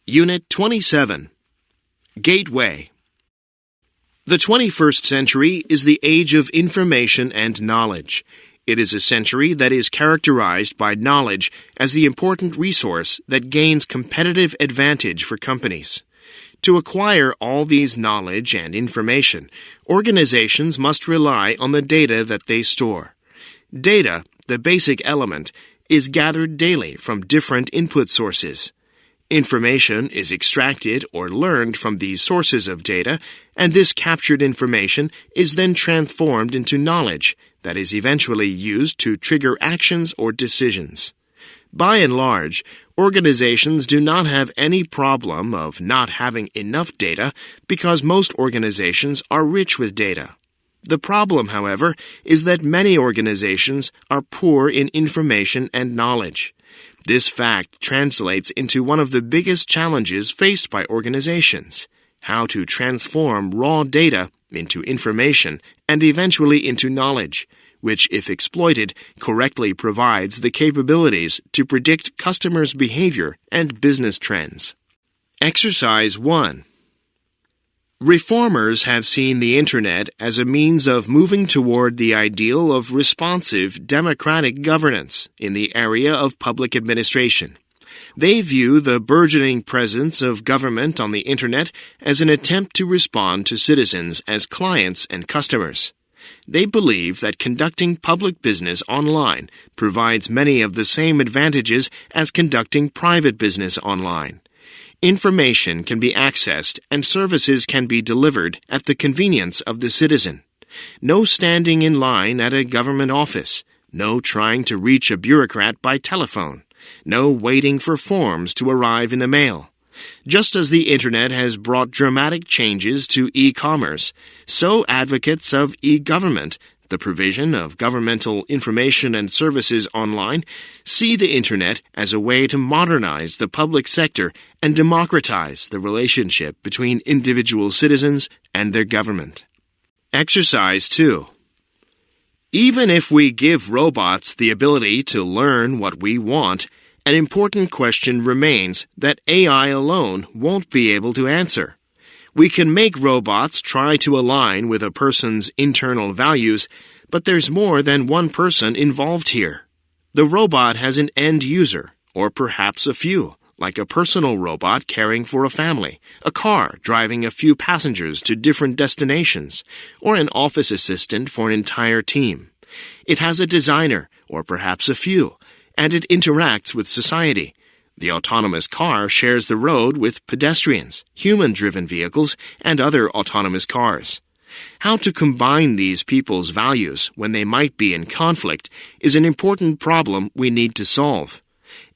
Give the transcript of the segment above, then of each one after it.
Unit 27. Gateway. The 21st century is the age of information and knowledge. It is a century that is characterized by knowledge as the important resource that gains competitive advantage for companies. To acquire all these knowledge and information, organizations must rely on the data that they store. Data, the basic element, is gathered daily from different input sources. Information is extracted or learned from these sources of data, and this captured information is then transformed into knowledge that is eventually used to trigger actions or decisions. By and large, organizations do not have any problem of not having enough data because most organizations are rich with data. The problem, however, is that many organizations are poor in information and knowledge. This fact translates into one of the biggest challenges faced by organizations: how to transform raw data into information and eventually into knowledge, which, if exploited, correctly provides the capabilities to predict customers' behavior and business trends. Exercise 1. Reformers have seen the Internet as a means of moving toward the ideal of responsive, democratic governance in the area of public administration. They view the burgeoning presence of government on the Internet as an attempt to respond to citizens as clients and customers. They believe that conducting public business online provides many of the same advantages as conducting private business online. Information can be accessed and services can be delivered at the convenience of the citizen. No standing in line at a government office. No trying to reach a bureaucrat by telephone. No waiting for forms to arrive in the mail. Just as the Internet has brought dramatic changes to e-commerce, so advocates of e-government, the provision of governmental information and services online, see the Internet as a way to modernize the public sector and democratize the relationship between individual citizens and their government. Exercise 2. Even if we give robots the ability to learn what we want, an important question remains that AI alone won't be able to answer. We can make robots try to align with a person's internal values, but there's more than one person involved here. The robot has an end user, or perhaps a few, like a personal robot caring for a family, a car driving a few passengers to different destinations, or an office assistant for an entire team. It has a designer, or perhaps a few, and it interacts with society. The autonomous car shares the road with pedestrians, human-driven vehicles, and other autonomous cars. How to combine these people's values when they might be in conflict is an important problem we need to solve.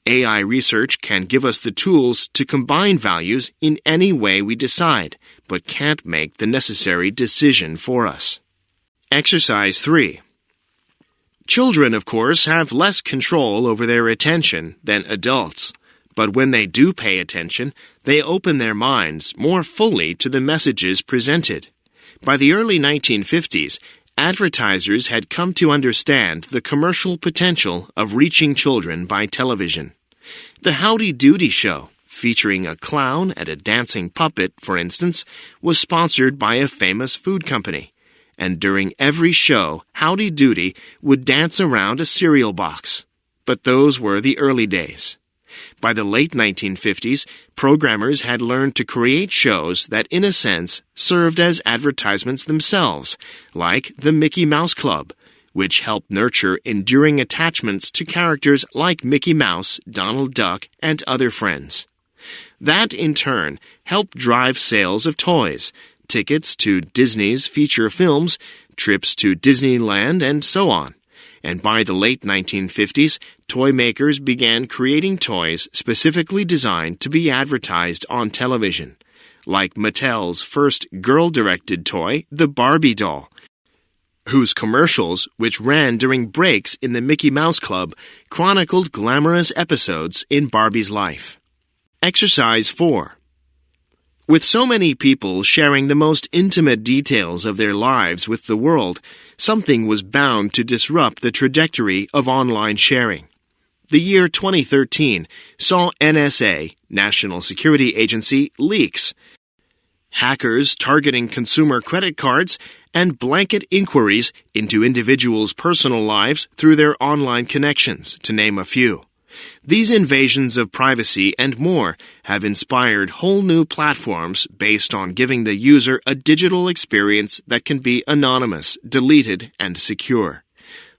AI research can give us the tools to combine values in any way we decide, but can't make the necessary decision for us. Exercise 3. Children, of course, have less control over their attention than adults. But when they do pay attention, they open their minds more fully to the messages presented. By the early 1950s, advertisers had come to understand the commercial potential of reaching children by television. The Howdy Doody show, featuring a clown and a dancing puppet, for instance, was sponsored by a famous food company. And during every show, Howdy Doody would dance around a cereal box. But those were the early days. By the late 1950s, programmers had learned to create shows that, in a sense, served as advertisements themselves, like the Mickey Mouse Club, which helped nurture enduring attachments to characters like Mickey Mouse, Donald Duck, and other friends. That, in turn, helped drive sales of toys, tickets to Disney's feature films, trips to Disneyland, and so on. And by the late 1950s, toy makers began creating toys specifically designed to be advertised on television, like Mattel's first girl-directed toy, the Barbie doll, whose commercials, which ran during breaks in the Mickey Mouse Club, chronicled glamorous episodes in Barbie's life. Exercise 4. With so many people sharing the most intimate details of their lives with the world, something was bound to disrupt the trajectory of online sharing. The year 2013 saw NSA, National Security Agency, leaks, hackers targeting consumer credit cards, and blanket inquiries into individuals' personal lives through their online connections, to name a few. These invasions of privacy and more have inspired whole new platforms based on giving the user a digital experience that can be anonymous, deleted, and secure.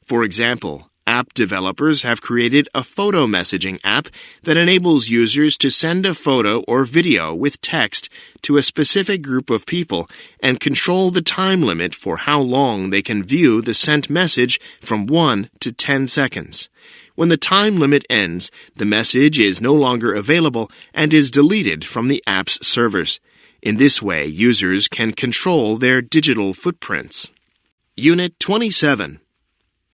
For example, app developers have created a photo messaging app that enables users to send a photo or video with text to a specific group of people and control the time limit for how long they can view the sent message from 1 to 10 seconds. When the time limit ends, the message is no longer available and is deleted from the app's servers. In this way, users can control their digital footprints. Unit 27.